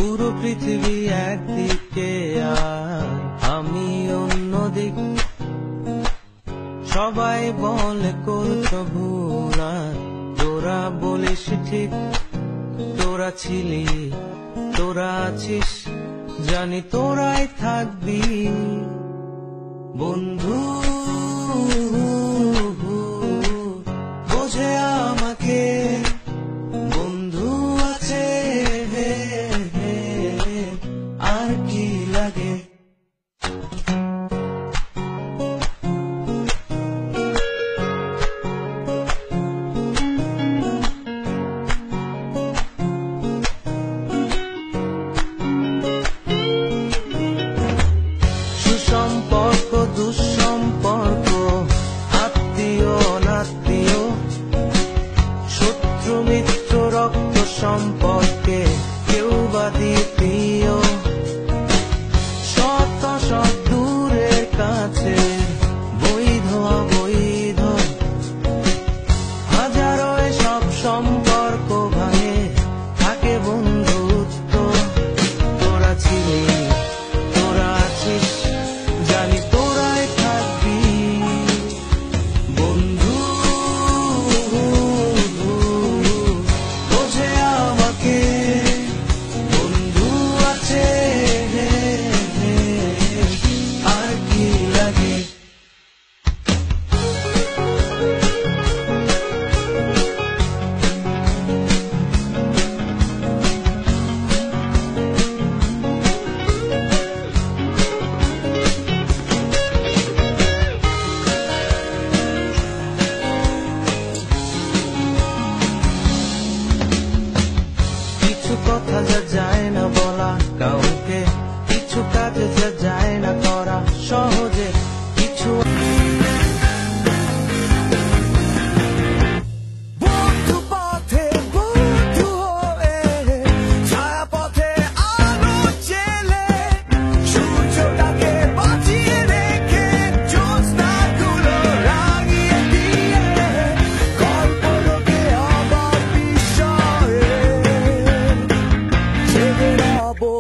পুরো পৃথিবী একদিকে আর আমি অন্যদিক। সবাই বলে করছো ভুল আর তোরা বলিস ঠিক। তোরা ছিলি, তোরা আছিস, জানি তোরাই থাকবি বন্ধু। বোঝে আমাকে বন্ধু আছে, আর কি লাগে। সুসম্পর্ক দুঃসম্পর্ক, আত্মীয় অনাত্মীয়, শত্রু মিত্র রক্ত সম্পর্কে কেউ বা দ্বিতীয়। শত শত দূরের কাছে, বৈধ অবৈধ, হাজারো সব সম্পর্ক ভাঙে, থাকে বন্ধুত্ব। তোরা ছিলি, তোরা আছিস, জানি তোরাই থাকবি বন্ধু। বোঝে আমাকে বন্ধু আছে, আর কি লাগে। কিছু কথা যা যায় না বলা কাউকে, কিছু কাজ যা যায় না করা সহজে, কিছু বন্ধু পথে বন্ধু হয়ে, ছায়া পথে আলো জেলে, সূর্যটাকে বাঁচিয়ে রেখে জ্যোৎস্নাগুলো রাঙিয়ে দিয়ে, কল্পলোকে আবার বিস্ময়ে ছেড়ে যাবো